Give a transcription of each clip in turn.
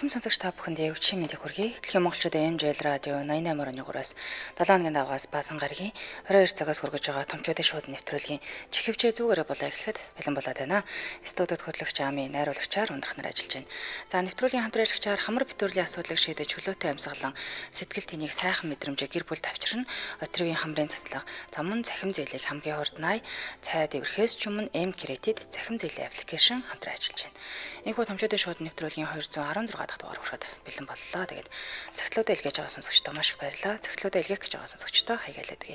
Эрхэм сонсогч та бүхэнд өвчин мэндийг хүргэе. Дэлхийн монголчуудын MJL радио 88.3-аас 7 хоногийн давгаас баасан гарагийн 22 цагаас хүргэж байгаа томчуудын шууд нэвтрүүлгийн чихвчээ зүгээрээ болоо эхлэхэд бэлэн болоод байна. Студид хөтлөгч Ами найруулагчаар ундрах нар ажиллаж байна. За нэвтрүүлгийн хамтраалагчаар хамар битүүрлийн асуудлыг шийдэж чөлөөтэй амьсгалан сэтгэл тэнийг сайхан мэдрэмжээ гэр бүл тавьчирна. Отрывын хамрын цацлага замун цахим зээлийг хамгийн урд най цай дэврэхээс ч өмнө M-Credit цахим зээлийн аппликейшн хамтран ажиллаж байна. Энэхүү томчуудын шууд нэвтрүүлгийн 216 дахь дугаар хүрээд бэлэн боллоо. Тэгээд цагтлуудаа илгээж байгаа сонсогчдоо маш их баярлалаа. Цагтлуудаа илгээх гэж байгаа сонсогчдоо хаягалаадаг.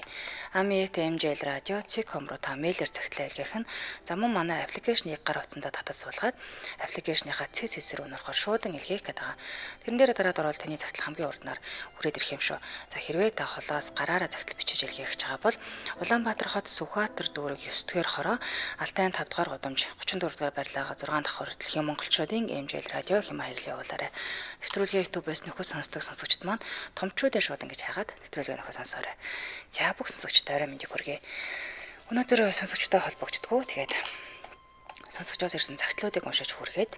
Ами MJL радио Циком руу та мэйлэр цагтлаа илгээх нь замун манай аппликейшнийг гар утсандаа татаж суулгаад аппликейшныхаа CSS рүү нөрөхөөр шуудан илгээх гэдэг. Тэрэн дээр дараад ороод таны цагтл хамгийн урднаар хүрээд ирэх юм шүү. За хэрвээ та холоос гараараа цагтл бичиж илгээх гэж байгаа бол Улаанбаатар хот Сүхбаатар дүүрэг 9-р хороо Алтай 5 дугаар гудамж 34-р барилга 6 давхар дэлхийн монголчуудын MJL радио хэм хаяглалын явуулаарай. Нэвтрүүлгээ YouTube-с нөхөд сонсдог сонсогчд маань томчуудын шууд ингэж хагаад нэвтрүүлгээ нөхөд сонсоорой. За бүх сонсогчдоо орой мэндийг хүргэе. Өнөөдөр сонсогчдоо холбогддгоо. Тэгээд сонсогчоос ирсэн цагтлуудыг уншиж хүргээд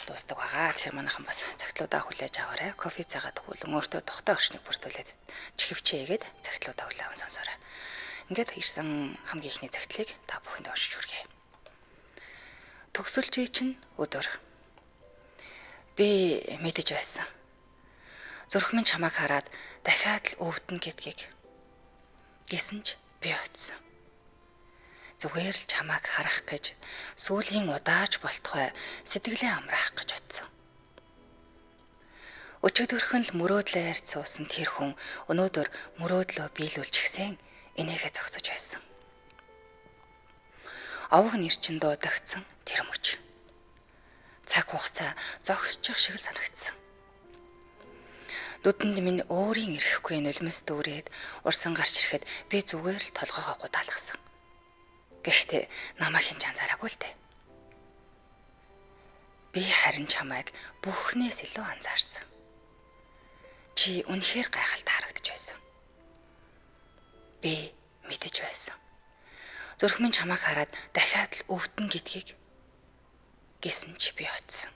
дуустдаг байгаа. Тэгэхээр манайхан бас цагтлуудаа хүлээж аваарай. Кофе цаагаад өгүүлэн өөртөө тухтай орчныг бүрдүүлээд чихвчээгээд цагтлуудаа хүлээвэн сонсоорой. Ингээд ирсэн хамгийн ихний цагтлыг та бүхэнд уншиж хүргэе. Төгсөлчий чинь өдөр би мэдэж байсан. Зүрх минь чамайг хараад дахиад л өвдөн гэдгийг гэсэн ч би утсан. Зүгээр л чамайг харах гэж сүүлийн удаач болтугай сэтгэлээ амраах гэж утсан. Өчигдөрхөн л мөрөөдлөөр цуусан тэр хүн өнөөдөр мөрөөдлөө биелүүлчихсэн энийгээ зогсож байсан. Овог нэрчин дуудагдсан тэр мөч. Цаг хугацаа зогсчих шиг санагдсан. Дүдэнд минь өөрийн ирэхгүй нулимс дүүрээд урсан гарч ирэхэд би зүгээр л толгоогоо гудаалгасан. Гэхдээ намайг хинч анзаараагүй л дээ. Би харин чамайг бүхнээс илүү анзаарсан. Чи үнэхээр гайхалтай харагдаж байсан. Би мэдэж байсан. Зүрх минь чамайг хараад дахиад л өвдөн гэдгийг гэсэн чи би утсан.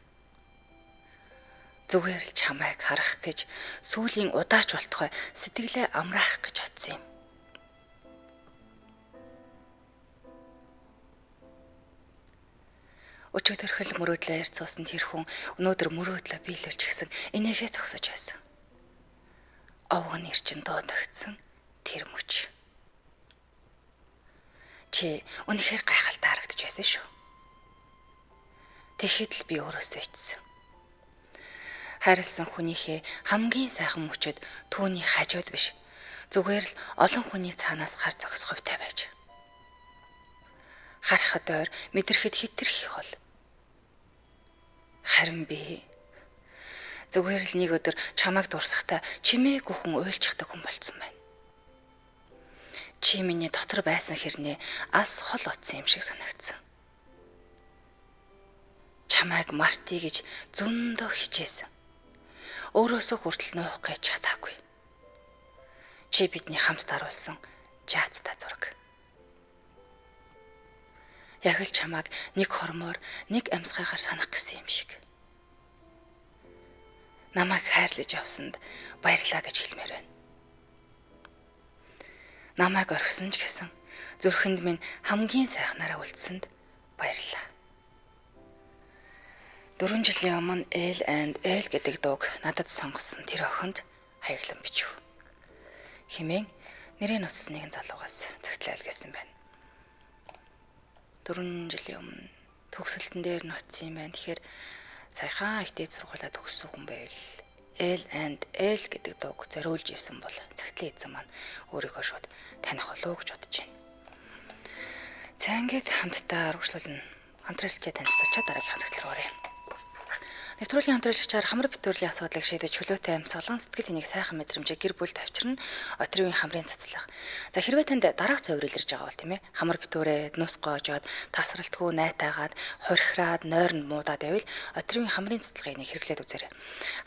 Зүгээр л чамайг харах гэж сүүлийн удаач болтугай сэтгэлээ амраах гэж утсан юм. Өчигдөрхөл мөрөөдлөө ярьцуулсан тэр хүн өнөөдөр мөрөөдлөө биелүүлчихсэн энийгээ зогсож байсан. Овог нэрчин дуудагдсан тэр мөч. Чи үнэхээр гайхалтай харагдаж байсан шүү. Тэгэхэд л би өөрөөсөө ичсэн. Хайрлсан хүнийхээ хамгийн сайхан мөчөд түүний хажууд биш. Зүгээр л олон хүний цаанаас хар зогсох хувьтай байж. Харахад ойр мэдрэхэд хитрхи хол. Харин би зүгээр л нэг өдөр чамайг дурсахдаа чимээгүй хүн уйлчихдаг хүн болцсон байна. Чи миний дотор байсан хэрнээ ас хол утсан юм шиг санагдсан. Чамайг мартъя гэж зөндөө хичээсэн. Өөрөөсөө хүртэл нуух гэж чадаагүй. Чи бидний хамт даруулсан жаацтай зураг. Яг л чамайг нэг хормоор нэг амьсгайгаар санах гэсэн юм шиг. Намайг хайрлаж явсанд баярлалаа гэж хэлмээр байна. Намайг орхисон ч гэсэн зүрхэнд минь хамгийн сайхнаараа үлдсэнд баярлалаа. 4 жилийн өмнө L&L гэдэг дууг надад сонгосон тэр охинд хаяглан бичв. Хэмээн нэрийн утсан нэгэн залуугаас цагтлаа илгээсэн байна. 4 жилийн өмнө төгсөлтөн дээр нутсан юм байна. Тэгэхээр саяхан их дээд сургуулаа төгссөн хүн байвал L&L гэдэг дууг зориулж исэн бол цагтлын эзэн маань өөрийгөө шууд таних болов гэж бодож байна. За ингээд хамтдаа урагшлуулна. Хамтралчаа танилцуулчаа дараагийнхаа цагтл руу оръё. Нэвтрүүлгийн хамтрагчаар хамар битүүрлийн асуудлыг шийдэж чөлөөтэй амьсгалан сэтгэл хэнийг сайхан мэдрэмжээ гэр бүл тавьчирна отрывын хамрын цацлах. За хэрвээ танд дараах цовир илэрж байгаа бол тийм ээ хамар битүүрээ нус гоожоод тасралтгүй найтаагаад хорхираад нойрон муудаад байвал отрывын хамрын цацлагыг хэрэглээд үзээрэй.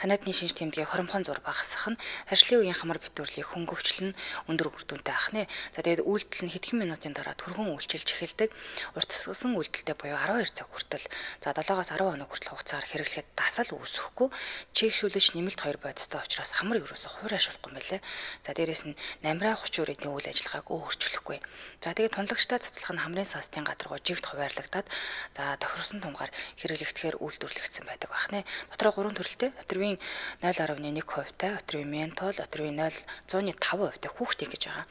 Ханаадны шинж тэмдгийг хоромхон зур багасгах нь харшлын үеийн хамар битүүрлийг хөнгөвчлөн өндөр үр дүнтэй авах нэ. За тэгээд үйлдэл нь хэдхэн минутын дараа түргэн үйлчилж эхэлдэг. Уртасгасан үйлдэлтэй буюу 12 цаг хүртэл за 7-аас 10 хоног хүртэл хугацаагаар хэрэглэхэд дасал үүсэхгүй чийгшүүлж нэмэлт 2 бодистой учраас хамар ерөөсө хуурайшуулахгүй юм байлээ. За дээрэс нь намраа 30 үрийн үйл ажиллагааг өөрчлөхгүй. За тэгээд тунлагчтай цацлах нь хамрын саастын гадаргуу жигт хуваарлагдаад за тохирсон тунгаар хэрэглэгдэхээр үйлдвэрлэгдсэн байдаг байна. Дотроо 3 төрөлтэй отрывын 0.1% та отрывын ментол, отрывын 0.5% та хүүхдийн гэж байгаа.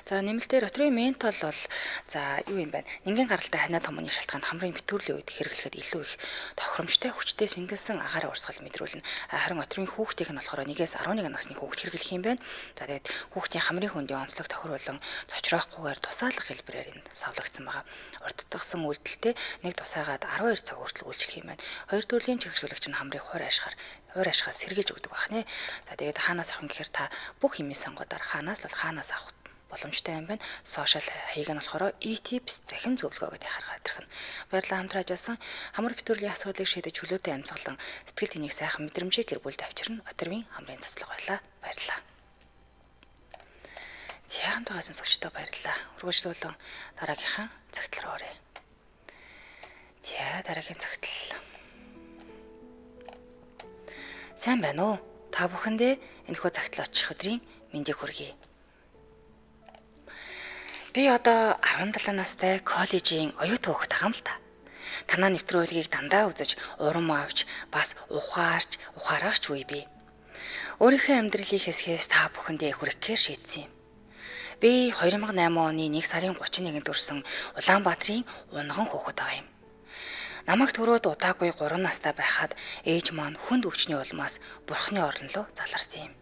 За нэмэлтээр отрывын ментол бол за юу юм бэ? Нингийн гаралтай ханаад хүмүүний шалтгаанд хамрын битүүрлийн үед хэрэглэхэд илүү их тохиромжтой хүчтэй сингэлсэн агаараа урсгал мэдрүүлнэ. Харин отрывын хүүхдийнх нь болохоор 1-11 насны хүүхд хэрэглэх юм байна. За тэгээд хүүхдийн хамрын хөндийн онцлог тохируулан цочроохгүйгээр тусаалах хэлбэрээр энэ савлагдсан байгаа. Урттагсан үйлдэлтэй нэг тусаагаад 12 цаг хүртэл үйлчлэх юм байна. Хоёр төрлийн чигшүүлэгч нь хамрыг хуур ашгаар сэргийлж өгдөг байна. За тэгээд хаанаас авах гэхээр та бүх хэмээ сонгодоор хаанаас авах боломжтой юм байна. Сошиал хаяг нь болохоор e-tips захим зөвлөгөө гэдэг харахаар ирэх нь. Баярлалаа хамтран ажилласан хамар битүүрлийн асуудлыг шийдэж чөлөөтэй амьсгалан сэтгэл хэнийг сайхан мэдрэмжээ гэр бүл тавьчирна отрывын хамрын цацлага байлаа. Баярлалаа. Хамт байгаа сонсогчдоо баярлалаа. Үргэлжлүүлэн дараагийнхаа цагтл руу оръё. Дараагийн цагтл. Сайн байна уу? Та бүхэндээ энэхүү цагтл очих өдрийн мэндийг хүргэе. Би одоо 17 настай коллежийн оюутан хүүхэд байгаа юм л та. Танаа нэвтрүүлгийг дандаа үзэж урам авч бас ухаараач үе би. Өөрийнхөө амьдралын хэсгээс та бүхэндээ хүрэхээр шийдсэн юм. Би 2008 оны 1 сарын 31-нд төрсэн Улаанбаатарын унган хүүхэд байгаа юм. Намайг төрөөд удаагүй 3 настай байхад ээж маань хүнд өвчний улмаас бурхны орон руу заларсан юм.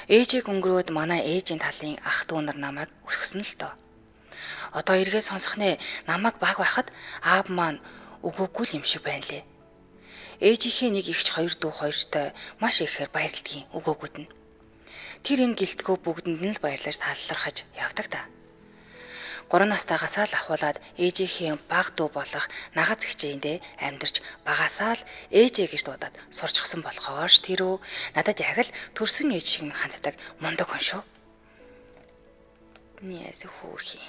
Ээжийг өнгөрөөд манай ээжийн талын ах дүү нар намайг өсгсөн л доо. Одоо эргээ сонсох нэ намайг баг байхад аав маань өгөөгүй юм шиг байна лээ. Ээжийнхээ нэг ихч 2 дүү 2-той маш ихээр баярлдгийн өгөөгүүд нь. Тэр энэ гэлтгөө бүгдэнд нь л баярлаж талархаж явдаг та. 3 настайгасаа л ахуулаад ээжийнхээ баг дүү болох нагаз хичээндээ амьдарч багасаа л ээжээ гэж дуудаад сурчсан болохоор ш тэрөө надад яг л төрсөн ээж шиг ханддаг мундаг хүн шүү. Нийс хөөрхи.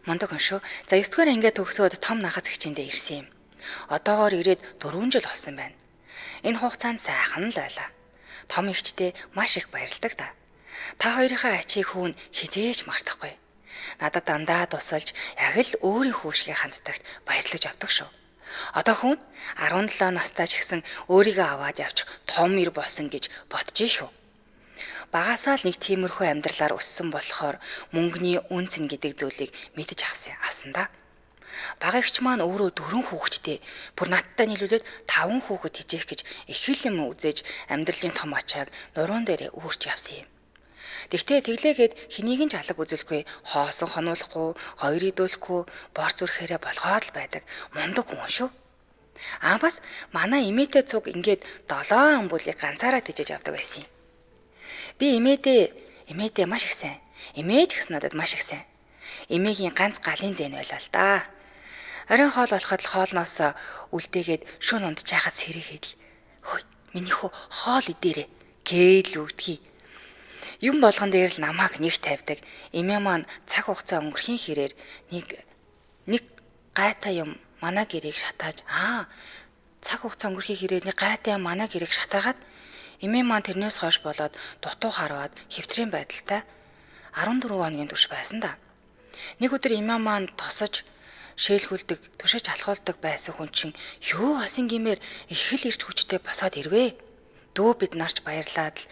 Мундаг хүн шүү. За 9 дугаар ангиа төгсөөд том нагаз хичээндээ ирсэн юм. Одоогоор ирээд 4 жил болсон байна. Энэ хугацаанд сайхан л байлаа. Том ихчтэй маш их баярлдаг та. Та хоёрынхаа ачийг хүүн хизээж мартахгүй. Надад дандаа тусалж яг л өөрийн хүүшгээ ханддагт баярлаж авдаг шүү. Одоо хүн 17 настай ч гэсэн өөрийгөө аваад явчих том ир болсон гэж бодож шүү. Багасаа л нэг тиймэрхүү амьдралаар өссөн болохоор мөнгөний үнц нь гэдэг зүйлийг мэдэж авсан да. Багагч маань өөрөө 4 хүүхэдтэй бүр надтай нийлүүлээд 5 хүүхэд хижээх гэж их юм үзэж амьдралын том ачааг нуруунд дээрээ үүрч явсан юм. Тэгтээ тэглээгээд хэнийг нь ч алга үзүүлэхгүй, хоосон хонуулахгүй, хоёр идүүлэхгүй, бор зүрхээрээ болгоод л байдаг мундаг хүн шүү. Бас манай эмээтэй цуг ингээд 7 амбулыг ганцаараа тижэж авдаг байсан юм. Би эмээдээ маш их сайн. Эмээж гэсэн надад маш их сайн. Эмээгийн ганц галын зээн байлаа л да. Оройн хоол болоход л хоолноос үлдээгээд шүн унтчихад сэрийгээд л хөөе миний хөө хоол идээрээ гээл үгдгий. Юм болгон дээр л намайг нэг тавьдаг. Эмээ маань цаг хугацаа өнгөрхийн хэрээр нэг гайтай юм манай гэрийг шатааж цаг хугацаа өнгөрхийн хэрээр нэг гайтай юм манай гэрийг шатаагаад эмээ маань тэрнээс хойш болоод дутуу харваад хэвтрийн байдалтай 14 хоногийн турш байсан да. Нэг өдөр эмээ маань тосож шээлхүүлдэг, түшиж алхуулдаг байсан хүн чинь юу асан гимээр их л ирж хүчтэй босоод ирвэ. Дүү бид нарч баярлаад л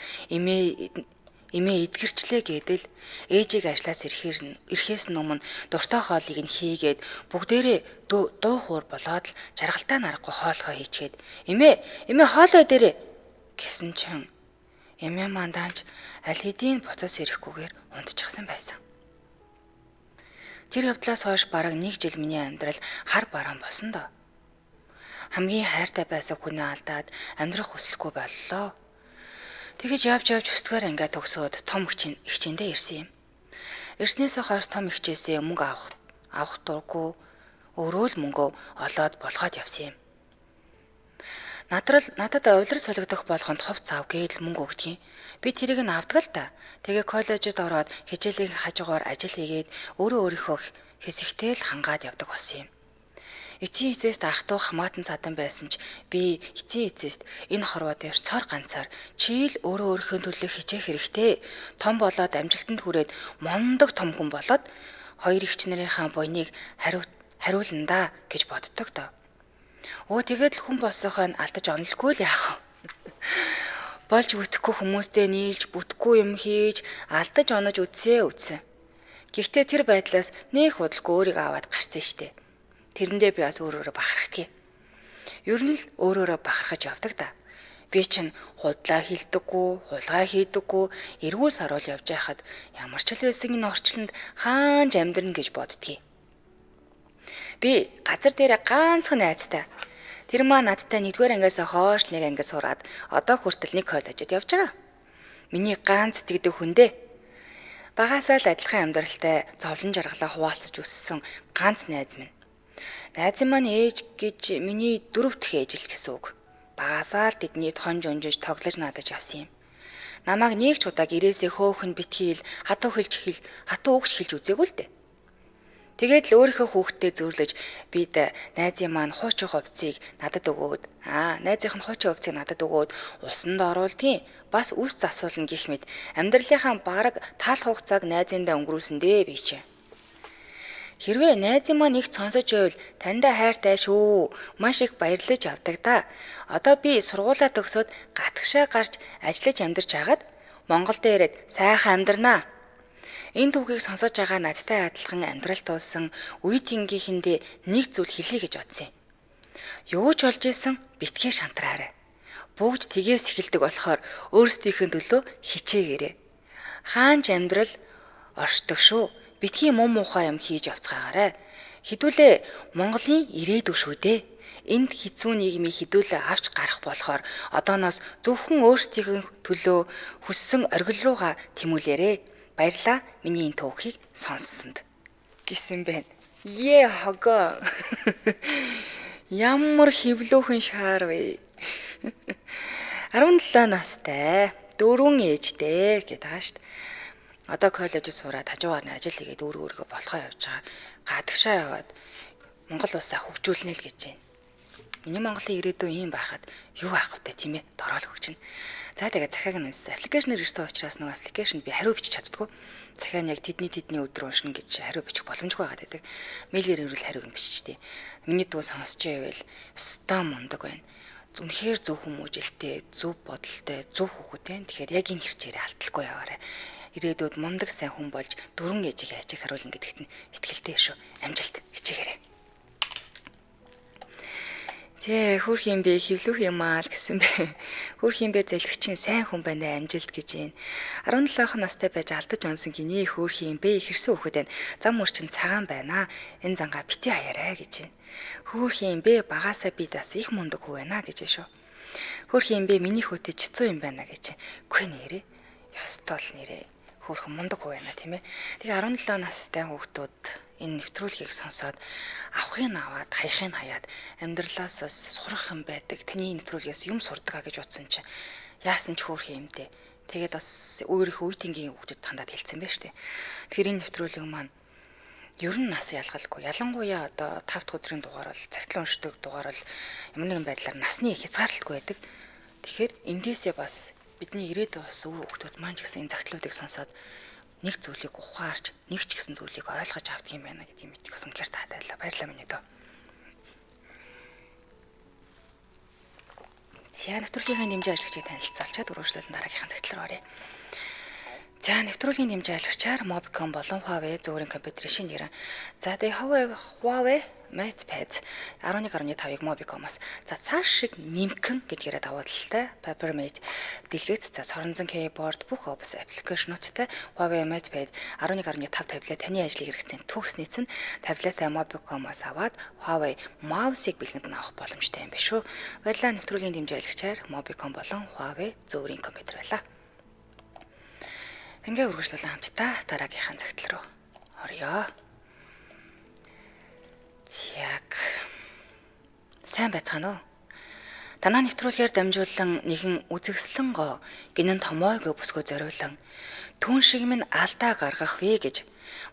эмээ эдгэрчлээ гэдэл ээжийг ажлаас ирэхээс өмнө дуртай хоолыг нь хийгээд бүгдээрээ дуу хуур болоод л жаргалтай нарахгүй хоолгоо хийчихэд эмээ хоолой дээрээ гэсэн чин эмээ мандаанч аль хэдийн буцаас ирэхгүйгээр унтчихсан байсан. Тэр явдлаас хойш бараг 1 жил миний амьдрал хар бараан болсон доо. хамгийн хайртай байсан хүнээ алдаад амьдрах хүсэлгүй боллоо. Тэгэж явж өсдгөр ангиа төгсөөд том хичээндээ ирсэн юм. Ирснээсээ хойш том хичээсээ мөнгө авах дурггүй өөрөө л мөнгөө олоод болгоод явсан юм. Надад улирал солигдох болгонд хувц ав гээл мөнгө өгдөг юм. Би тэрийг нь авдаг л та. Тэгээ коллежид ороод хичээлийн хажуугаар ажил хийгээд өөрийнхөө хэсэгтэй л хангаад явдаг болсон юм. Эцсийн эцэст ах トゥ хамаатан цадан байсан ч би эцсийн эцэст энэ хорвоо дээр цор ганцаар чи л өөрийнхөө төлөө хичээх хэрэгтэй. Том болоод амжилтанд хүрээд мондог том хүн болоод хоёр эгч нарынхаа буйныг хариулна гэж боддог доо. Тэгээд л хүн болсохоо алдаж онолгүй л яах вэ? Болж бүтэхгүй хүмүүстэй нийлж бүтэхгүй юм хийж алдаж онож үтсэн. Гэхдээ тэр байдлаас нэх худалгүй өөрийгөө аваад гарсан штеп. Тэрэндээ би бас өөрөөрөө бахархдаг. Ер нь л өөрөөрөө бахархаж явдаг да. Би чинь худлаа хилдэггүй, хулгай хийдэггүй, эргүүл саруул явж байхад ямар ч л байсан энэ орчлонд хаанж амьдрна гэж боддгийг. Би газар дээр ганцхан найзтай. Тэр маа надтай 1-р ангиас хойш 1 анги сураад одоо хүртэл нэг коллежид явж байгаа. Миний ганц тэгдэг хүн дээ. Багасаа л адилхан амьдралтай зовлон жаргалаа хуваалцаж өссөн ганц найз минь. Найз маань ээж гэж миний 4 дахь ээж л гэсэн үг. Багасаа л тэдний тонж унжиж тоглож надаж явсан юм. Намайг нэг ч удаа гэрээсээ хөөхөн битгийл хатуу өгч хэлж үзээгүй л дээ. Тэгээд л өөрийнхөө хүүхдтэй зөөрлөж бид найзын маань хуучин хувцсыг надад өгөөд найзынх нь хуучин хувцсыг надад өгөөд усанд оруулдгийн бас үс засуулна гэх мэт амьдралынхаа бараг таал хугацааг найзындаа өнгөрүүлсэн дээ би чи. Хэрвээ найзын маань их сонсож байвал таньда хайртай шүү. Маш их баярлаж авдаг да. Одоо би сургуулаа төгсөөд гатгшаа гарч ажиллаж амьдарч хагаад Монголд ирээд сайхан амьдрнаа. Энэ түүхийг сонсож байгаа надтай адилхан амьдрал туулсан үе тэнгийнхэндээ нэг зүйл хэлье гэж бодсон юм. Юу ч болж исэн битгий шантраарай. Бүгд тгээс эхэлдэг болохоор өөрсдийнхөө төлөө хичээгээрэй. Хаанч амьдрал оршдог шүү. Битгий муухай юм хийж явцгаагаарай. Хідүүлээ Монголын ирээдүй шүү дээ. Энд хэцүү нийгмийг хідүүлээ авч гарах болохоор одооноос зөвхөн өөрсдийнхөө төлөө хүссэн оргил руугаа тэмүүлээрэй. Баярлаа миний энэ түүхийг сонссонд гэсэн байна. Хого. Ямар хөвлөөхөн шаар вэ? 17 настай, 4 ээжтэй гэдэг байгаа шүү дээ. Одоо коллежид сураад хажуугаар нь ажил хийгээд өөрийгөө болохоо явж байгаа. Гадагшаа яваад Монгол улсаа хөгжүүлнэ л гэж байна. Миний Монголын ирээдүй юм байхад юу аах вэ тийм ээ? Дороол хөгжинэ. За тэгээ захиаг нь аппликейшнээр ирсэн учраас нөгөө аппликейшнд би хариу бичиж чаддгүй. Захиа нь яг тэдний өдөр уншина гэж хариу бичих боломжгүй байгаад байдаг. Мэйлээр ирвэл хариуг нь биччихтэй. Миний дуу сонсож байвал ста мундаг байна. Үнэхээр зөв хүмүүжлтэй, зөв бодолтой, зөв хүүхэдтэй. Тэгэхээр яг энэ хэрчээрээ алтлахгүй яваарай. Ирээдүйд мундаг сайн хүн болж 4 ээжийг хайчих харуулна гэдэгт нь итгэлтэй шүү. Амжилт хичээгээрэй. Хөрх юм бэ хөвлөх юм аа л гэсэн бэ. Хөрх юм бэ зэлгчин сайн хүн байна амжилт гэж байна. 17 настай байж алдаж онсон гинэ хөрх юм бэ хэрсэн хөхөд байна. Зам мөрчин цагаан байна. Энэ зангаа бити хаяарай гэж байна. Хөрх юм бэ багасаа би бас их мундаг хүү байна гэж шүү. Хөрх юм бэ миний хөөтэй чицүү юм байна гэж. Үгүй нэрээ. Ёстол нэрээ. Хөрх мундаг хүү байна тийм ээ. Тэгээ 17 настай хүүхдүүд энэ нэвтрүүлгийг сонсоод авахыг аваад хаяхыг хаяад амьдралаас сурах юм байдаг. Таны нэвтрүүлгээс юм сурдаг гэж утсан чинь яасан ч хөөх юмтэй. Тэгээд бас өөрийнхөө үе тэнгийн хүүхдүүд хандаад хэлсэн байж тээ. Тэгэхээр энэ нэвтрүүлэг маань ер нь нас ялгалгүй. Ялангуяа одоо 5 дахь өдрийн дугаар бол цагтлан уншдаг дугаар бол ямар нэгэн байдлаар насны хязгаарлалтгүй байдаг. Тэгэхээр эндээсээ бас бидний ирээдүйн ус өөр хүүхдүүд маань ч гэсэн энэ цагтлуудыг сонсоод нэг зүйлийг ухаарч нэг ч гэсэн зүйлийг ойлгож авдаг юм байна гэдгийг мэдих бас үнэхээр таатай байлаа. Баярлалаа минь дөө. За нэвтрүүлгийн дэмжээ ажигчийг танилцуулчаад өргөжлөлн дараагийнхаа цагтал руу оръё. За нэвтрүүлгийн дэмжээ ажигчаар Mobicom болон Huawei зөөрийн компьютерийн шинэ нэр. За тэгээ Huawei MatePad 11.5-ыг Mobicom-аас за цааш шиг нэмгэн гэдгээрээ даваадaltaй Papermate дэлгэц за соронзон keyboard бүх Office аппликейшнуудтай Huawei MatePad 11.5 таблет таны ажлыг хэрэгцэн төгснийц нь таблетаа Mobicom-аас аваад Huawei mouse-ыг бэлгэнд нь авах боломжтой юм биш үү? Баярлалаа нэвтрүүлгийн дэмжээлагчаар Mobicom болон Huawei зөвөрийн компьютер байлаа. Ингээ үргэлжлүүлэн хамтдаа дараагийнхаа загтал руу орё. Яг сайн байцгаана уу? Танаа нэвтрүүлгээр дамжуулан нэгэн үзэгслэн гоо гинэн томойг бүсгүй зориулан түн шиг минь алдаа гаргах вэ гэж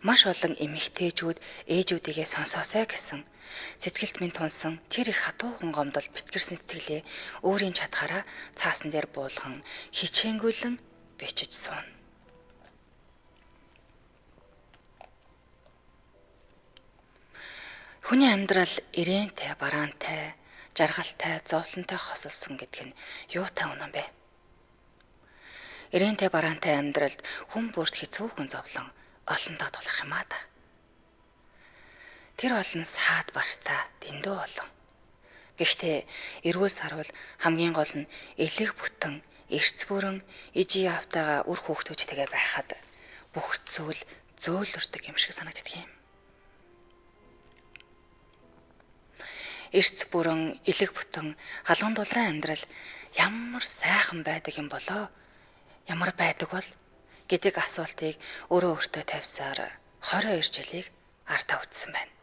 маш олон эмэгтэйчүүд ээжүүдийгээ сонсоосай гэсэн сэтгэлд минь тунсан тэр их хатуухан гомдол битгэрсэн сэтгэлээ өөрийн чадхаараа цаасан дээр буулган хичээнгүйлэн бичиж сууна. Хүний амьдрал ирээнтэй, бараантай, жаргалтай, зовлонтой хосолсон гэдэг нь юутай үнэн бэ? Ирээнтэй, бараантай амьдралд хүн бүрт хэцүүхэн зовлон олондоо тулах юм аа да. Тэр олон саад бартаа дэндүү олон. Гэхдээ эрүүл сарвал хамгийн гол нь элэг бүтэн, эрц бүрэн, ижи явтайгаа үр хүүхдүүдтэйгээ байхад бүх зүйл зөөлөрдөг юм шиг санагддаг юм. Эрц бүрэн, элэг бүтэн, халуун дулаан амьдрал ямар сайхан байдаг юм болоо? Ямар байдаг бол гэдэг асуултыг өөрөө өөртөө тавьсаар 22 жилийг артаа үтсэн байна.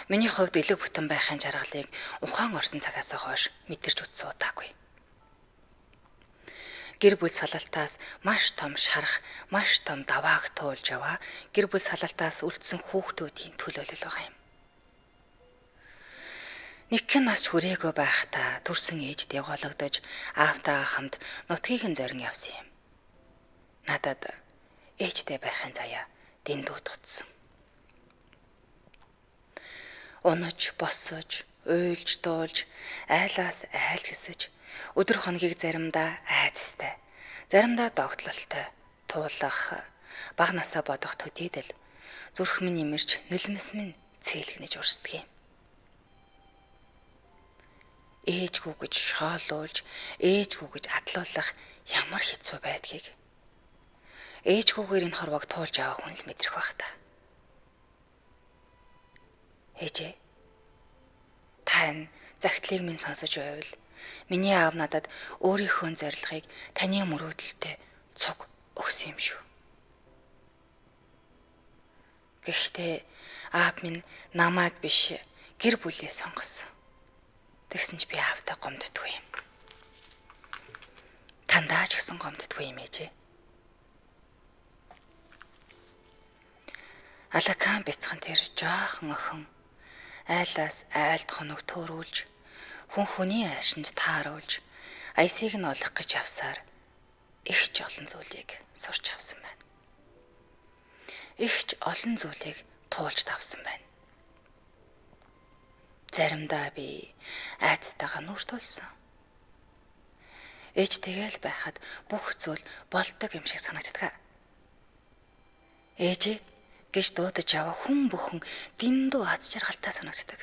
Миний хувьд элэг бүтэн байхын жаргалыг ухаан орсон цагаас хойш мэдэрч үтсэн удаагүй. Гэр бүл салалтаас маш том шарах, маш том давааг туулж яваа гэр бүл салалтаас үлдсэн хүүхдүүдийн төлөөлөл байгаа юм. Нэгэн нас хүрээгүй байхдаа төрсөн ээжд явгологдож аавтайгаа хамт нутгийг нь зорин явсан юм. Надад ээжтэй байхын заяа дэндүү тутсан. Унаж, босож, уйлж, дуулж, айлаас айл хэсэж, өдөр хоногийг заримдаа айдастай, заримдаа догтлолтой, туулах, бага насаа бодох төдийдэл, зүрх минь имэрч, нулимс минь цээлгнэж урсдаг юм. Ээжгүй гэж шоолуулж, ээжгүй гэж адлуулах ямар хэцүү байдгийг ээжгүйгээр энэ хорвоог туулж авах хүн л мэдрэх байх та. Ээжээ, та энэ загтлыг минь сонсож байвал миний аав надад өөрийнхөө зорилгыг таны мөрөөдөлтэй цуг өгсөн юм шүү. Гэхдээ аав минь намайг биш гэр бүлээ сонгосон. Тэгсэн ч би аавтай гомддгүй юм. Тандаа ч гэсэн гомддгүй юм ээжээ. Алакан бяцхан тэр жоохон охин айлаас айлд хоног төөрүүлж, хүн хүний айшинд тааруулж, аясыг нь олох гэж явсаар их ч олон зүйлийг сурч авсан байна. Их ч олон зүйлийг туулж давсан байна. Заримдаа би айцтайгаа нүртүүлсэн. Ээж тэгэл байхад бүх зүйл болдог юм шиг санагддаг. Ээж гэж дуудаж яваа хүн бүхэн дэндүү аз жаргалтай санагддаг.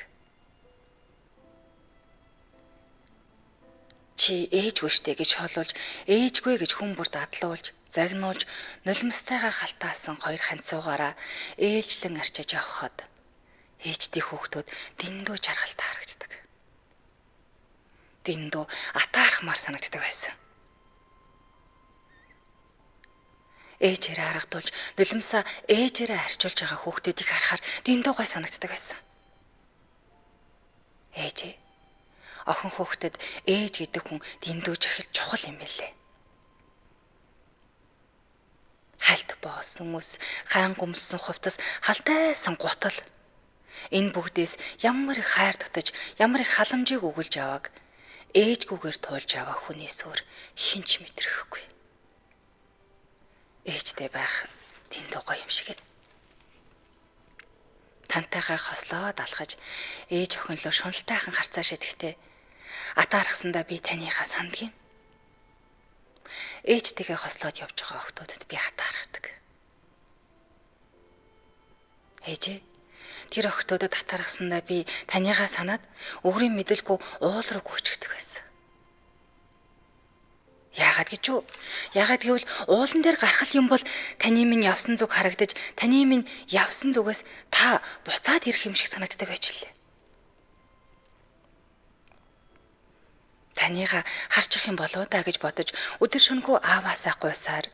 Чи ээжгүй штэ гэж хоолуулж, ээжгүй гэж хүн бүрт адлуулж, загнуулж, нулимстайгаа халтаасан хоёр ханцуугаараа ээлжлэн арчиж явхад ээжтэй хүүхдүүд дэндүү жаргалтай харагддаг. Дэндүү атаархмаар санагддаг байсан. Ээжээрээ аргадуулж, нулимсаа ээжээрээ арчуулж байгаа хүүхдүүдийг харахаар дэндүү гой санагддаг байсан. Ээжээ, охин хүүхдэд ээж гэдэг хүн дэндүү чухал юм билээ. Хальт боосон ус, хаан гүмссэн хувцас, халтайсан гутал. Энэ бүгдээс ямар их хайр дутаж, ямар их халамжийг өгүүлж авааг ээжгүйгээр туулж аваа хүний сүр хинч мэдрэхгүй. Ээжтэй байх дэндүү гоё юм шиг. Тантайгаа хослоод алхаж, ээж охинлоо шуналтайхан харцаа шидэхдээ атаархсандаа би таныхаа сандгийн. Ээжтэйгээ хослоод явж байгаа охтуудад би атаархдаг. Ээжээ, Тэр охтуудад татархсандаа би таныгаа санаад өгрийн мэдэлгүй уул руу гүйчихдэг байсан. Яагаад гэж үү? Яагаад гэвэл уулан дээр гарах юм бол таны минь явсан зүг харагдаж, таны минь явсан зүгээс та буцаад ирэх юм шиг санагддаг байж лээ. Таныгаа харчих юм болоо да гэж бодож өдөр шөнөгүй ааваасаа гуйсаар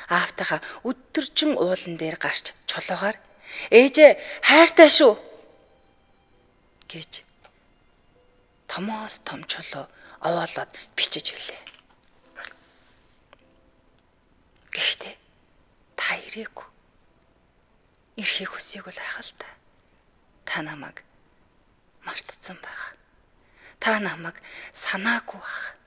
аавтайгаа өдөржин уулан дээр гарч чулуугаар ээжээ хайртай шүү гэж томоос том чулуу овоолоод бичиж үлээ. Гэхдээ та ирээгүй. Ирэхийг хүсээгүй л ах л та. Та намайг мартцсан байх. Та намайг санаагүй байх.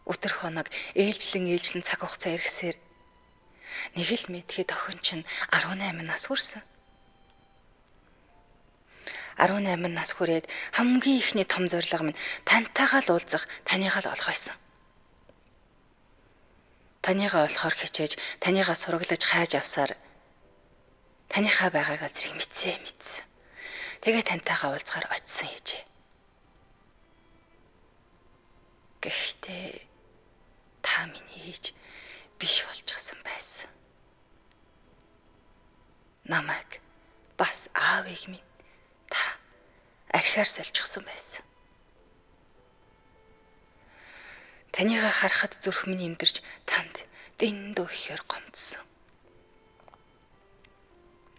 Өдөр хоног ээлжлэн цаг хугацаа ирэхсээр нэг л мэдхэд охин чинь 18 нас хүрсэн. 18 нас хүрээд хамгийн ихний том зорилго минь тантайгаа л уулзах, таныгаа л олох байсан. Таныгаа олохоор хичээж, таныгаа сураглаж хайж авсаар таныхаа байгаагаа зэрэг мэдсэн. Тэгээ тантайгаа уулзахаар очисон ээжээ. Гэхдээ та миний ээж биш болчихсон байсан. Намайг бас аавыг минь та архиар сольчихсон байсан. Таныгаа харахад зүрх минь эмдэрч танд дэндүү ихээр гомдсон.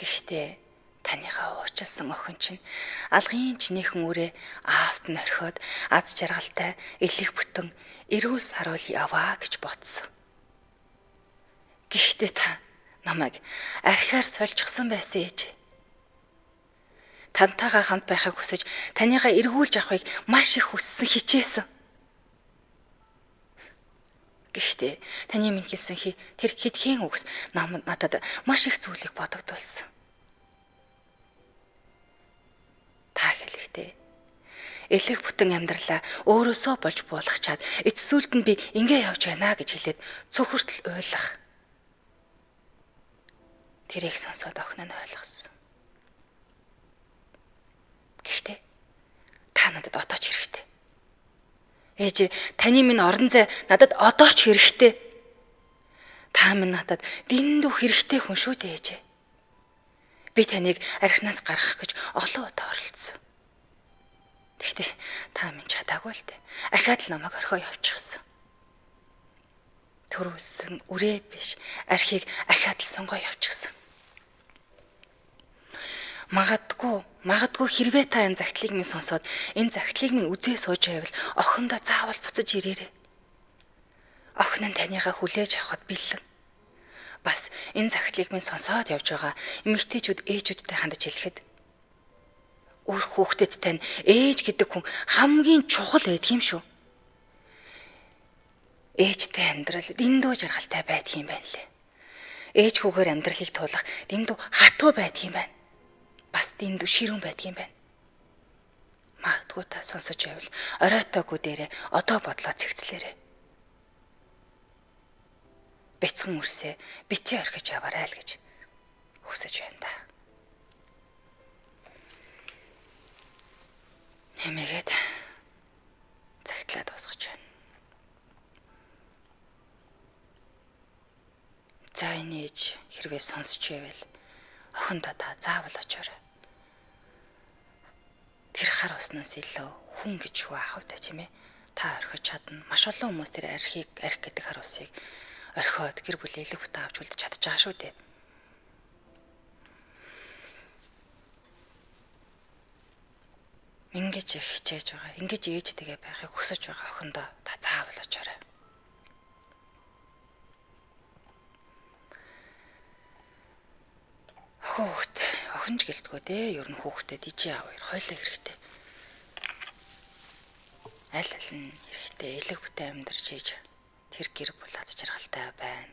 Гэхдээ таныгаа уучлсан охин чинь алгын чинийхэн үрээ аавт нь орхиод аз жаргалтай элэх бүтэн эрүүл саруул яваа гэж бодсон. Гэхдээ та намайг архиар сольчихсон байсан ээж. Тантайгаа хамт байхыг хүсэж таныгаа эргүүлж авахыг маш их хүссэн хичээсэн. Гэхдээ таны минь хэлсэн тэр хитгэн үгс надад маш их зүйлийг бодогдуулсан. Та хэлэхдээ элэх бүтэн амьдралаа өөрөөсөө болж буулгачаад эцсүүлд нь би ингэ явж байна гэж хэлээд цөхөртөл уйлах. Тэрийг сонсоод охин нь ойлгосон. Гэхдээ та надад одоо ч хэрэгтэй. Ээж, таны минь орон зай надад одоо ч хэрэгтэй. Та минь надад дэндүү хэрэгтэй хүн шүү дээ ээж. Би таныг архинаас гаргах гэж олон удаа оролдсон. Гэхдээ та минь чадаагүй л дээ. Ахаад л намайг орхио явчихсан. Төрүүлсэн үрээ биш, архийг ахаад л сонгоо явчихсан. Магадгүй хэрвээ та энэ загтлыг минь сонсоод энэ загтлыг минь үзээ сууж байвал охиндоо заавал буцаж ирээрэй. Охин нь таныгаа хүлээж авахд бэлэн. Бас энэ загтлыг минь сонсоод явж байгаа эмэгтэйчүүд ээжүүдтэй хандаж хэлэхэд үр хүүхдэд тань ээж гэдэг хүн хамгийн чухал байдаг юм шүү. Ээжтэй амьдрал дэндүү жаргалтай байдаг юм байна лээ. Ээж хүүгээр амьдралыг туулах дэндүү хатуу байдаг юм байна. Бас дэндүү ширүүн байдаг юм байна. Магадгүй та сонсож байвал оройтойгоо дээрээ одоо бодлоо цэгцлээрэй. Бяцхан үрсээ битгий орхиж аваарай л гэж хүсэж байна да. Хэмээгээд цагтлаа дуусгаж байна. За энэ ээж хэрвээ сонсч байвал охиндоо та заавал очоорой. Тэр хар уснаас илүү хүн гэж юу аах вэ тийм ээ? Та орхиж чадна. Маш олон хүмүүс тэр архийг арх гэдэг хар усыг орхиод гэр бүлийн элэг бүтэн авч үлдэж чадж байгаа шүү дээ. Ингэж хичээж байгаа. Ингэж ээжтэйгээ байхыг хүсэж байгаа охиндоо та заавал очоорой. Охин ч гэлтгөө дээ. Ер нь хүүхдэд ижи аав хоёр хоёлаа хэрэгтэй. Аль нь хэрэгтэй. Элэг бүтэн амьдарч ийж тэр гэр бүл аз жаргалтай байна.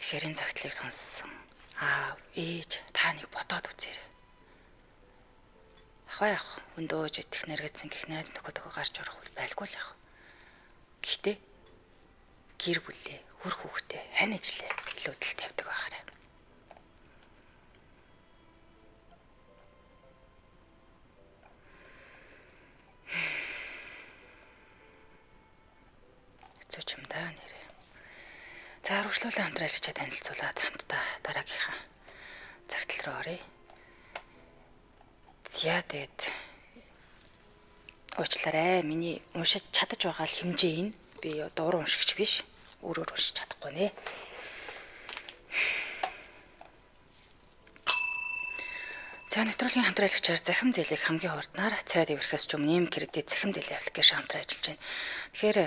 Тэгэхээр энэ загтлыг сонссон аав, ээж та нэг бодоод үзээрэй. Яах өндөөж идэх нэргэцэн гих найз нөхөдөө гарч орох байлгүй л яах. Гэхдээ гэр бүлээ үр хүүхдээ хань ижлээ илүүдэл тавьдаг байхаарай. Хэцүү юм да нэрээ. За үргэлжлүүлэн хамтран ажиллаж танилцуулаад хамтдаа дараагийнхаа цагтл руу оръё. За тэгээд уучлаарай. Миний уншиж чадаж байгаа хэмжээ энэ. Би дуур уншигч биш. Өөрөөр уншиж чадахгүй нэ. За нэвтрүүлгийн хамтран ажиллагчаар захим зээлийг хамгийн хурднаар цайд эврэхээс ч өмнө кредит захим зээлийн аппликейшн хамтран ажиллаж байна. Тэгэхээр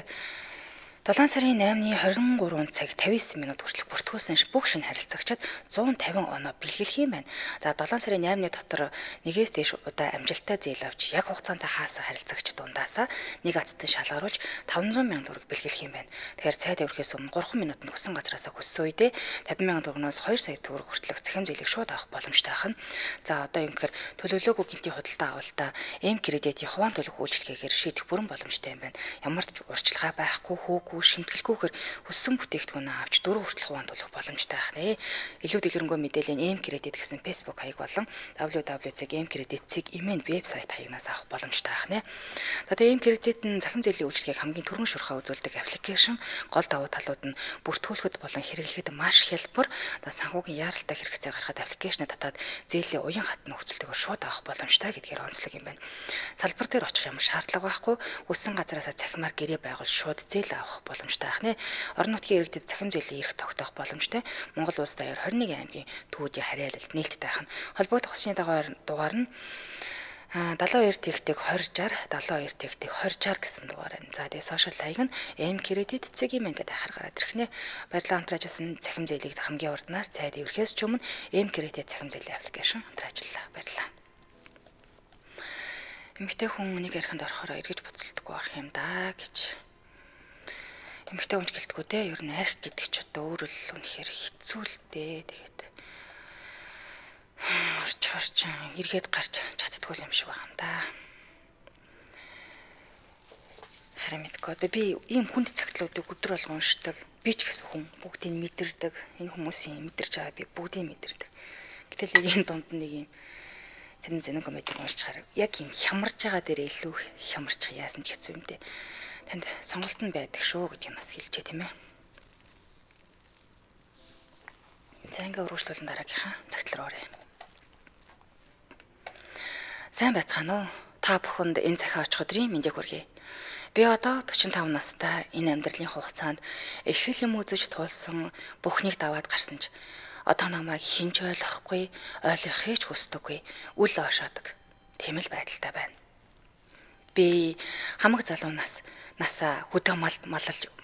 7 сарын 8-ны 23 цаг 59 минут хүртэл бүртгүүлсэн бүх шинэ харилцагчид 150 оноо бэлгэлэх юм байна. За 7 сарын 8-ны дотор нэгээс дээш удаа амжилттай зээл авч яг хугацаанд хаасан харилцагч дундаасаа нэг азтан шалгаруулж 500 сая төгрөг бэлгэлэх юм байна. Тэгэхээр цайд эврэхээс өмнө 3 минутанд хүссэн газараасаа хүссэн үедээ 50 сая төгрөгнөөс 2 сая төгрөг хүртэлх захим зээлийг шууд авах боломжтой байна. За одоо юм гэхээр төлөвлөөгүй гинтийн худалдаа авалтаа кредитийн хувийн төлөх үйлчлэгээр шийдэх бүрэн боломжтой юм байна. Ямар ч урьдчилгаа байхгүй хөөгүй шимтгэлгүйгээр хүссэн бүтээгдэхүүнээ авч 4 хүртэлх хувийн төлөх боломжтой байх нэ. Илүү дэлгэрэнгүй мэдээллийн кредит гэсэн Facebook хаяг болон www.mcredit.cg имэйл вебсайт хаягнаас авах боломжтой байх нэ. Одоо кредит нь захим зээлийн үйлчлэгийг хамгийн түргэн шуурхай үзүүлдэг аппликейшн. Гол давуу талууд нь бүртгүүлэхэд болон хэрэглэхэд маш хялбар. Одоо санхүүгийн яаралтай хэрэгцээ гаргахад аппликейшн татаад зээлийн уян хат нөхцөлтэйгээр шууд авах боломжтой гэдгээр онцлог юм байна. Салбар дээр очих ямар шаардлага байхгүй. Хүссэн газараасаа цахимаар гэрээ байгуул шууд зээл авах боломжтой байх нэ. Орон нутгийн иргэдэд захим зээлийн эрх тогтоох боломжтой. Монгол улс даяар 21 аймгийн төвүүдийн харьяалалд нээлттэй байх нь. Холбогдох усны дугаар нь 72 тэгтэг 2060 72 тэгтэг 2060 гэсэн дугаар байна. За тэгээ сошиал хаяг нь mcredit.cg ингээд ахаар гараад ирэх нэ. Баярлалаа хамтран ажилласан захим зээлийг хамгийн урднаар цайд эврэхээс ч өмнө mcredit захим зээлийн аппликейшн хамтран ажиллалаа. Баярлалаа. Эмэгтэй хүн нэг яриханд орохоор эргэж буцалтдаггүй арах юм да гэж. Эмэгтэй хүн ч гэлтгүү те. Ер нь арх гэдэг ч одоо өөр л үнэхээр хэцүү л дээ. Тэгээд орчин эргээд гарч чаддгүй юм шиг байгаа юм да. Харин мэдгүй. Одоо би ийм хүнд цагтлуудыг өдөр болго уншдаг. Би ч гэсэн хүн бүгдийг мэдэрдэг. Энэ хүмүүсийн мэдэрч байгаа би бүгдийг мэдэрдэг. Гэтэл энэ дунд нэг юм зэн комедиг уншчихаар яг юм хямарж байгаа дээр илүү хямарчих яасан ч хэцүү юм дээ. Танд сонголт нь байдаг шүү гэдгийг бас хэлчихэ тийм ээ. За ингээ өргөжлүүлэн дараагийнхаа цагтл руу оръё. Сайн байцгаана уу? Та бүхэнд энэ цахиа очих өдрийн мэндийг хүргэе. Би одоо 45 настай энэ амьдралын хугацаанд их юм үзэж туулсан бүхнийг даваад гарсан ч одоо намайг хинж ойлгохгүй, ойлгохыг ч хүсдэггүй, үл оошоодог. Тийм л байдалтай байна. Би хамаг залуу насаа хөдөө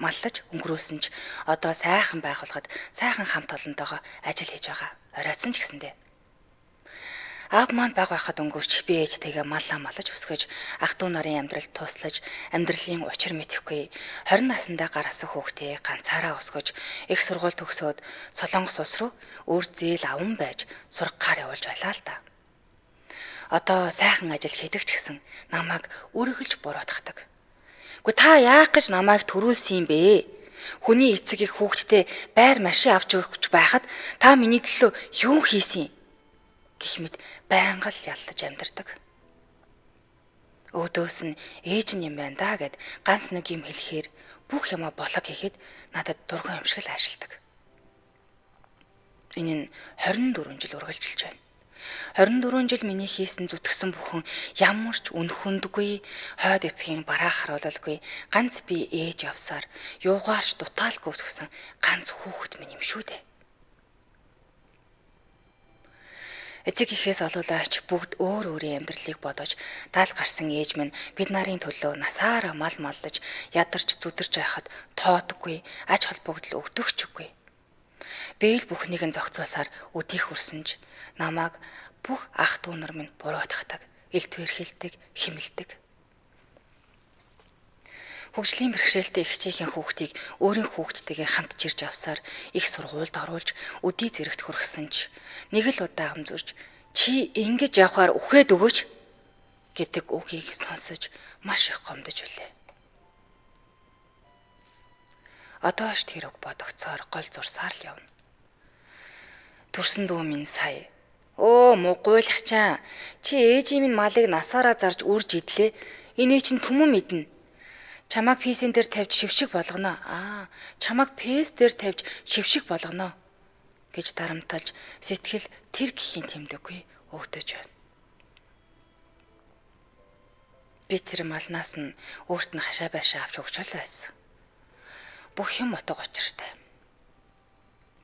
маллаж өнгөрүүлсэн ч одоо сайхан байгууллагад сайхан хамт олонтойгоо ажил хийж байгаа. Оройтсон ч гэсэндээ. Аав маань бага байхад өнгөрч би ээжтэйгээ маллаж өсгөж ах дүү нарын амьдралд туслаж амьдралын учир мэдэхгүй 20 наснда гарасан хүүхдээ ганцаараа өсгөж их сургууль төгсөөд Солонгос улс руу өөр зээл аван байж сургахаар явуулж байлаа л да. Одоо сайхан ажил хийдэг ч гэсэн намайг өргөлж буруутгадаг. Гэхдээ та яах гэж намайг төрүүлсэн юм бэ? Хүний эцэг их хүүхдтэй байр машин авч өгч байхад та миний төлөө юу хийсэн? Гэх мэт байнга л яллаж амьдардаг. Өөдөөс нь ээж нь юм байна да гэд ганц нэг юм хэлэхээр бүх юмаа болог хийхэд надад дургүй юм шиг л аашилдаг. Энэ нь 24 жил үргэлжилж байна. 24 жил миний хийсэн зүтгэсэн бүхэн ямар ч үнэхэндгүй хойд эцгийн бараах харуулалгүй ганц би ээж явсаар юугаарч дутаалгүй өсгсөн ганц хүүхэд минь юм шүү дээ. Эцэг ихээс олуулаач бүгд өөр өөрийн амьдралыг бодож даал гарсан ээж минь бид нарын төлөө насаараа мал маллаж ядарч зүдэрч байхад тоодоггүй аж холбогдол өгдөгчгүй. Би л бүхнийг нь зохицуулсаар өдийх хүрсэн ч намайг бүх ах дүү нар минь буруутгадаг, илт хэрхэлдэг, химэлдэг. Хөгжлийн бэрхшээлтэй ихчийнхэн хүүхдийг өөрийн хүүхдтэйгээ хамт жирж авсаар их сургуульд оруулж өдий зэрэгт хүргэсэн ч нэг л удаа амзурж чи ингэж явхаар үхээд өгөөч гэдэг үгийг сонсож маш их гомдож үлээ. Одоо ч тэр үг бодогцоор гол зурсаар л явна. Төрсөн дүү минь сая. Өө муу гуйлахчаа. Чи ээжийн минь малыг насаараа зарж үрж идлээ. Энийг чинь түмэн мэднэ. Чамайг писэн дээр тавьж шившиг болгоно. Чамайг пэс дээр тавьж шившиг болгоно гэж дарамталж сэтгэл тэр гэхийн тэмдэггүй өвдөж байна. Би тэр малнаас нь өөрт нь хашаа байшаа авч өгч байсан. Бүх юм утга учиртай.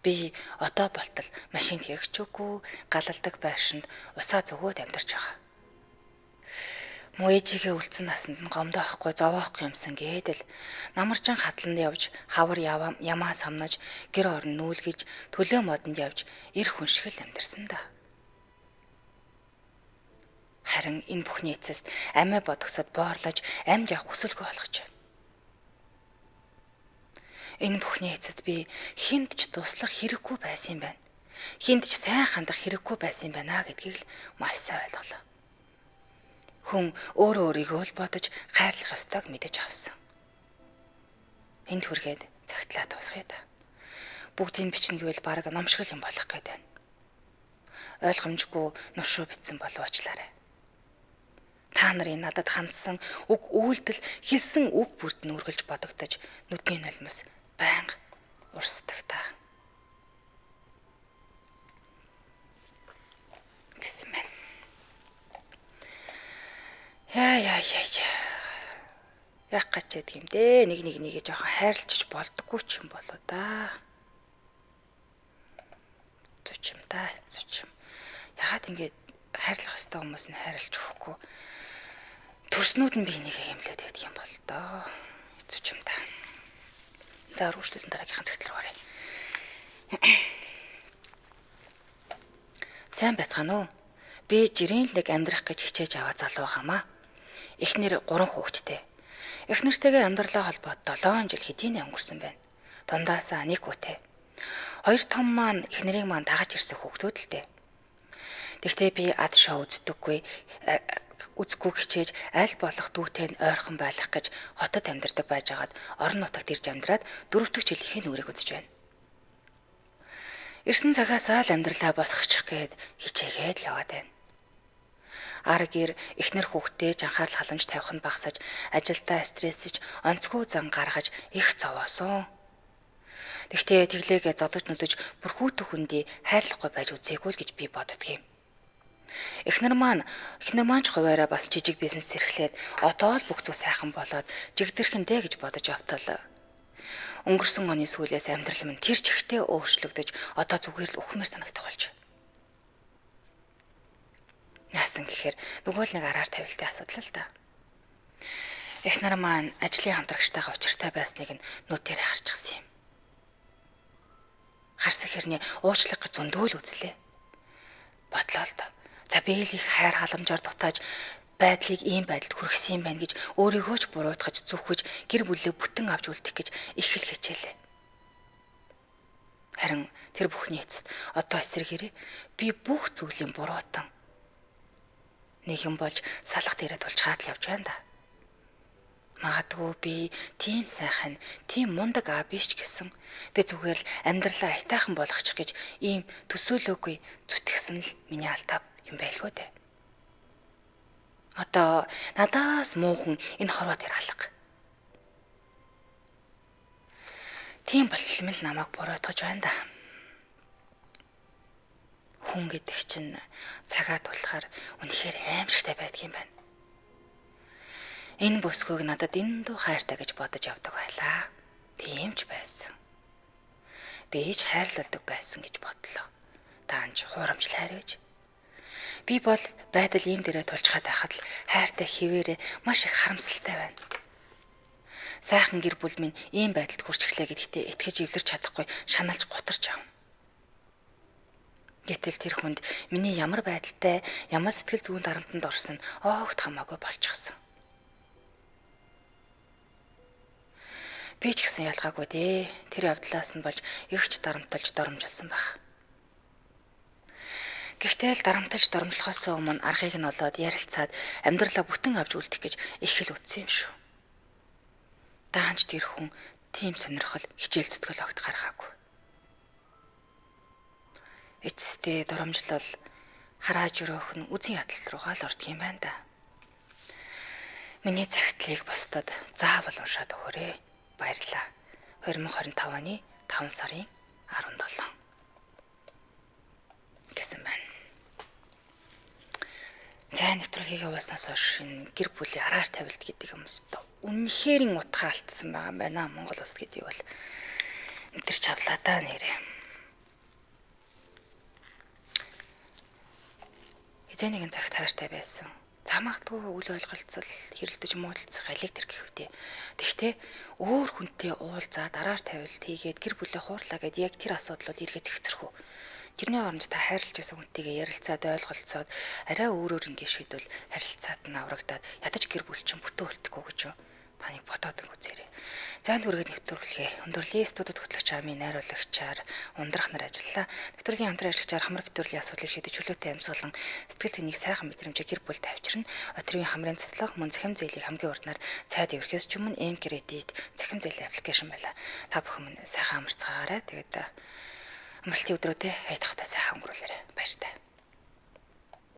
Би одоо болтол машинд хэрэгжүүгүй галалдаг байшинд усаа зүгөөд амьдарч байгаа. Муу ээжигээ үлдсэн насанд нь гомдоохгүй зовоохгүй юмсан гэдэл намаржин хатланд явж хавар ямаа самнаж гэр орон нүүлгэж төлөө модонд явж эр хүн шиг л амьдарсан да. Харин энэ бүхний эцэст амиа бодгосод боорлож амьд явах хүсэлгүй болгож байна. Энэ бүхний эцэст би хинд ч туслах хэрэггүй байсан юм байна. Хинд ч сайн хандах хэрэггүй байсан юм байна гэдгийг л маш сайн ойлголоо. Хүн өөрийгөө л бодож хайрлах ёстойг мэдэж авсан. Энд хүргээд цагтлаа дуусгая да. Бүгдийг бичнэ гэвэл бараг номшгол юм болох гээд байна. Ойлгомжгүй нуршуу битсэн болоочлаарай. Та нарын надад хандсан үг үйлдэл хэлсэн үг бүрд нь үргэлж бодогдож нүдний нулимс байнга урсдаг та. Гэсэн мэн. Яа. Яг гэж ядг юм дээ. Нэг жоохон хайрлаж болдоггүй ч юм болоо да. Зүчим. Ягаад ингэж хайрлах ёстой хүмүүс нь хайрлаж өгөхгүй. Төрснүүд нь би энийг хэмлээд байдаг юм бол доо. Зүчим та. За үргэлжлүүлэн дараагийнхаа цагт руу оръё. Сайн байцгаана уу? Би жирэнлэг амьдрах гэж хичээж аваа залуу хамаа. Эхнэр 3 хүүхэдтэй. Эхнэртэйгээ амьдралаа холбоод 7 жил хэдийн өнгөрсөн байна. Дундаасаа 1 хүүтэй. 2 том маань эхнэрийг маань дагаж ирсэн хүүхдүүд л дээ. Тэгтээ би ад шоу үздэггүй хичээж аль болох дүүтэй нь ойрхон байх гэж хотод амьдардаг байжгаад орон нутагт ирж амьдраад 4 дахь жилийнхээ нүрийг үзэж байна. Ирсэн цагаасаа л амьдралаа босгочих гээд хичээгээд л яваад байна. Ар гэр эхнэр хүүхдээ анхаарал халамж тавих нь багасаж, ажилдаа стрессэж, онцгой зан гаргаж их зовоосон. Тэгтээ тэглээгээ зодож нүдэж бүр хүүтэн хүндий хайрлахгүй байж үзээгүй л гэж би боддгийм. Эхнэр маань ч хуваараа бас жижиг бизнес эрхлээд одоо л бүх зүйл сайхан болоод жигдэрхэндээ гэж бодож явтал. Өнгөрсөн оны сүүлээс амьдрал минь тэр чигтээ өөрчлөгдөж одоо зүгээр л үхмээр санагдах болж. Яасан гэхээр нөгөө л нэг араар тавилтын асуудал л да. Эхнэр маань ажлын хамтрагчтайгаа учиртай байсныг нь нүдээр харчихсан юм. Харс хэрний уучлах гэж зөндөөл үзлээ. Бодлоо л да. За би л их хайр халамжаар дутааж байдлыг ийм байдалд хүргэсэн юм байна гэж өөрийгөө ч буруутгаж зүхэж гэр бүлээ бүтэн авч үлдэх гэж их л хичээлээ. Харин тэр бүхний эцэст одоо эсрэгээрээ би бүх зүйлийн буруутан нэгэн болж салах дээрээ тулчгаад л явж байна да. Магадгүй би тийм сайхан, тийм мундаг аа биш гэсэн. Би зүгээр л амьдралаа айтайхан болгочих гэж ийм төсөөлөөгүй зүтгэсэн л миний алдаа юм байлгүй дээ. Одоо надаас муухан энэ хорвоо дээр алга. Тийм болчихмол намайг буруутгаж байна да. Хүн гэдэг чинь цагаа тулахаар үнэхээр аимшигтай байдаг юм байна. Энэ бүсгүйг надад эндүү хайртай гэж бодож явдаг байлаа. Тийм ч байсан. Би ч хайрлалдаг байсан гэж бодлоо. Таанч хуурамчл хайр байж. Би бол байдал ийм дээрээ тулчгаад байхад л хайртай хിവэрэ маш их харамсалтай байна. Сайхан гэр бүл минь ийм байдалд хүрч эхлэе гэдэгтээ итгэж эвлэрч чадахгүй шаналж гутарч ав. Гэтэл тэр хүнд миний ямар байдалтай, ямар сэтгэл зүйн дарамтанд орсон огт хамаагүй болчихсон. Би ч гэсэн ялгаагүй дээ. Тэр явдлаас нь болж ихч дарамталж доромжилсан баг. Гэхдээ л дарамталж доромжлохоос өмнө аргыг нь олоод ярилцаад амьдралаа бүтэн авч үлдэх гэж их л үтсэн юм шүү. Даанч тэр хүн тийм сонирхол хичээл зүтгэл огт гаргаагүй. Эцэстээ дурамжлал харааж өрөөх нь үзэн ядалт руугаа л ордог юм байна да. Миний цагтлыг бусдад заавал уншаад өгөөрэй. Баярлалаа. 2025 оны 5 сарын 17 гэсэн байна. Цай нэвтрүүлгийг явуулснаас хойш гэр бүлийн араар тавилт гэдэг юм өстө үнэхээр утга алдсан байгаа юм байна. Монгол улс гэдэг бол мэдэрч авлаа да нэрээ. Эзэн нэгэн цагт хайртай байсан. Замагдгүй үл ойлголцол хэрэлдэж муудалцах алиг тэр гэхвдээ. Тэгвэл өөр хүнтэй уулзаад араар тавилт хийгээд гэр бүлээ хуурлаа гэд яг тэр асуудал бол эргээ зэгцэрхүү. Тэрний оронд та хайрлаж байсан хүнтэйгээ ярилцаад ойлголцоод арай өөрөөр ингэ шийдвэл харилцаат нь аврагдаад ядаж гэр бүл чинь бүтэн үлдэхгүй гэж юу? Таныг бодоод үзээрэй. Зайд хүргээд нэвтрүүлгээ өндөрлөлийн студид хөтлөгч амын найруулагчаар ундрах нар ажиллаа. Нэвтрүүлгийн хамтран ажиллагчаар хамраг нэвтрүүлгийн асуудлыг шийдэж чөлөөтэй амьсгалан сэтгэл тэнэг сайхан мэдрэмжийг гэр бүл тавьчирна. Отрывын хамрын цэцлэг мөн захим зээлийг хамгийн урднаар цайд эврэхээс ч өмнө M-Credit захим зээлийн аппликейшн байлаа. Та бүхэн минь сайхан амарцгаагаарай. Тэгээд амралтын өдрүүдэд хайдахтай сайхан өнгөрүүлээрэй. Баяр таа.